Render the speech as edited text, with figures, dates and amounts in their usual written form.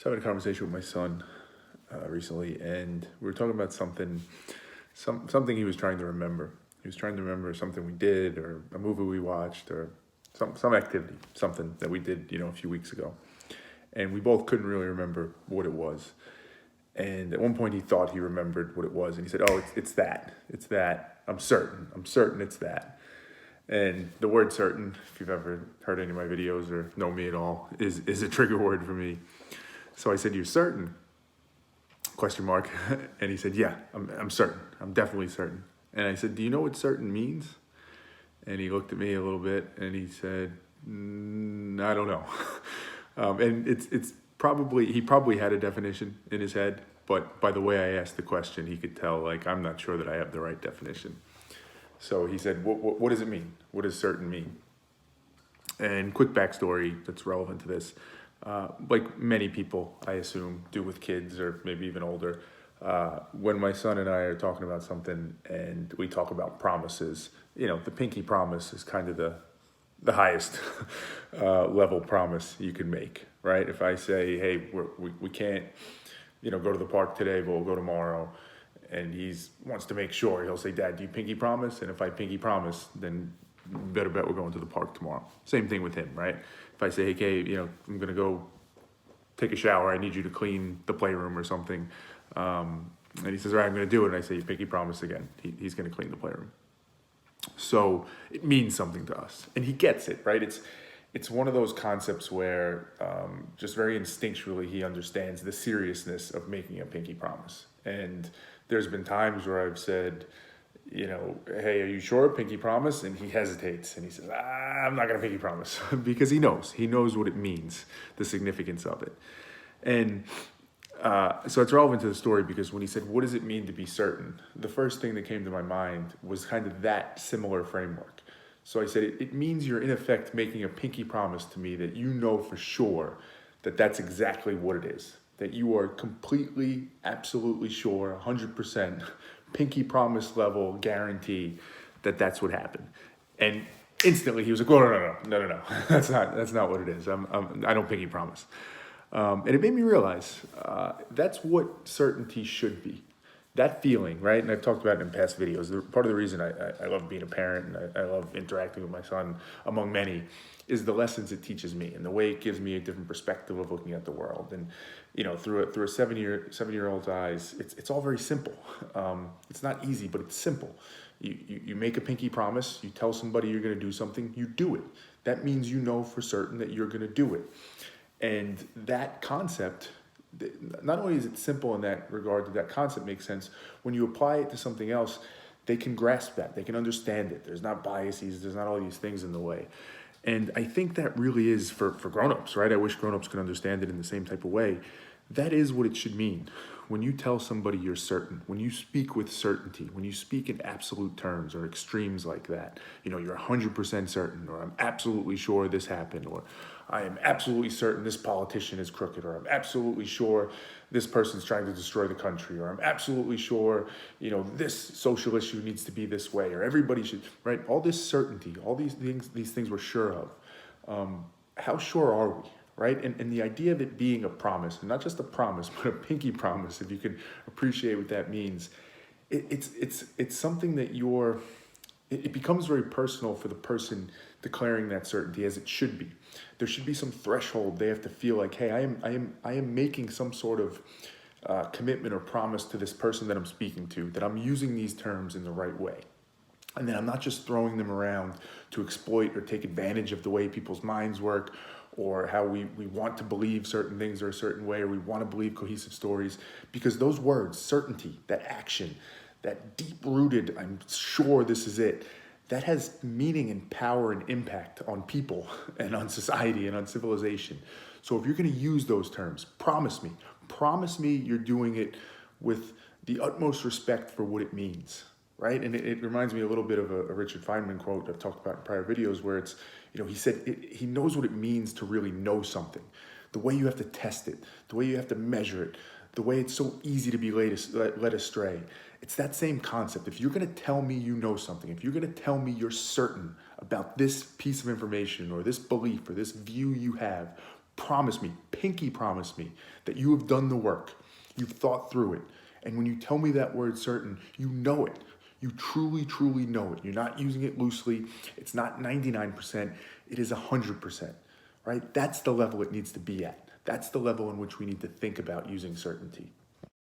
was having a conversation with my son recently, and we were talking about something he was trying to remember. He was trying to remember something we did, or a movie we watched, or some activity, something that we did, a few weeks ago. And we both couldn't really remember what it was. And at one point, he thought he remembered what it was, and he said, "Oh, it's that. It's that. I'm certain. I'm certain it's that." And the word "certain," if you've ever heard any of my videos or know me at all, is a trigger word for me. So I said, "You're certain?" Question mark. And he said, "Yeah, I'm certain. I'm definitely certain." And I said, "Do you know what certain means?" And he looked at me a little bit and he said, "I don't know." And it's probably, he probably had a definition in his head, but by the way I asked the question, he could tell, like, I'm not sure that I have the right definition. So he said, what does it mean? What does certain mean? And quick backstory that's relevant to this. Like many people, I assume, do with kids or maybe even older, when my son and I are talking about something and we talk about promises, the pinky promise is kind of the highest level promise you can make, right? If I say, "Hey, we can't, go to the park today, but we'll go tomorrow," and he wants to make sure, he'll say, "Dad, do you pinky promise?" And if I pinky promise, then you better bet we're going to the park tomorrow. Same thing with him, right? If I say, "Hey, Kay, I'm gonna go take a shower, I need you to clean the playroom or something," and he says, "All right, I'm gonna do it," and I say, "You pinky promise again." He's gonna clean the playroom. So it means something to us, and he gets it, right? It's one of those concepts where just very instinctually he understands the seriousness of making a pinky promise. And there's been times where I've said, "Hey, are you sure? Pinky promise?" And he hesitates and he says, "I'm not gonna pinky promise," because he knows what it means, the significance of it. And so it's relevant to the story because when he said, "What does it mean to be certain?" the first thing that came to my mind was kind of that similar framework. So I said, it means you're in effect making a pinky promise to me that you know for sure that that's exactly what it is. That you are completely, absolutely sure, 100%, pinky promise level guarantee that that's what happened. And instantly he was like, "Oh, no. That's not what it is. I don't pinky promise." And it made me realize that's what certainty should be. That feeling, right? And I've talked about it in past videos. Part of the reason I love being a parent and I love interacting with my son, among many, is the lessons it teaches me and the way it gives me a different perspective of looking at the world. And through a 7-year-old's eyes, it's all very simple. It's not easy, but it's simple. You make a pinky promise. You tell somebody you're going to do something. You do it. That means you know for certain that you're going to do it. And that concept, not only is it simple in that regard, that concept makes sense, when you apply it to something else, they can grasp that, they can understand it. There's not biases, there's not all these things in the way. And I think that really is for grown-ups, right? I wish grown-ups could understand it in the same type of way. That is what it should mean. When you tell somebody you're certain, when you speak with certainty, when you speak in absolute terms or extremes like that, you're 100% certain, or "I'm absolutely sure this happened," or "I am absolutely certain this politician is crooked," or "I'm absolutely sure this person's trying to destroy the country," or "I'm absolutely sure, this social issue needs to be this way," or "everybody should," right? All this certainty, all these things we're sure of. How sure are we? Right? And the idea of it being a promise, and not just a promise, but a pinky promise, if you can appreciate what that means, it's something that it becomes very personal for the person declaring that certainty, as it should be. There should be some threshold they have to feel like, "Hey, I am making some sort of commitment or promise to this person that I'm speaking to, that I'm using these terms in the right way. And then I'm not just throwing them around to exploit or take advantage of the way people's minds work, or how we want to believe certain things are a certain way, or we want to believe cohesive stories." Because those words, certainty, that action, that deep-rooted, "I'm sure this is it," that has meaning and power and impact on people and on society and on civilization. So if you're going to use those terms, promise me you're doing it with the utmost respect for what it means. Right? And it reminds me a little bit of a Richard Feynman quote I've talked about in prior videos, where it's, he said he knows what it means to really know something. The way you have to test it, the way you have to measure it, the way it's so easy to be led astray. It's that same concept. If you're going to tell me you know something, if you're going to tell me you're certain about this piece of information or this belief or this view you have, Promise me, pinky promise me that you have done the work. You've thought through it. And when you tell me that word certain, you know it. You truly, truly know it. You're not using it loosely. It's not 99%. It is 100%, right? That's the level it needs to be at. That's the level in which we need to think about using certainty.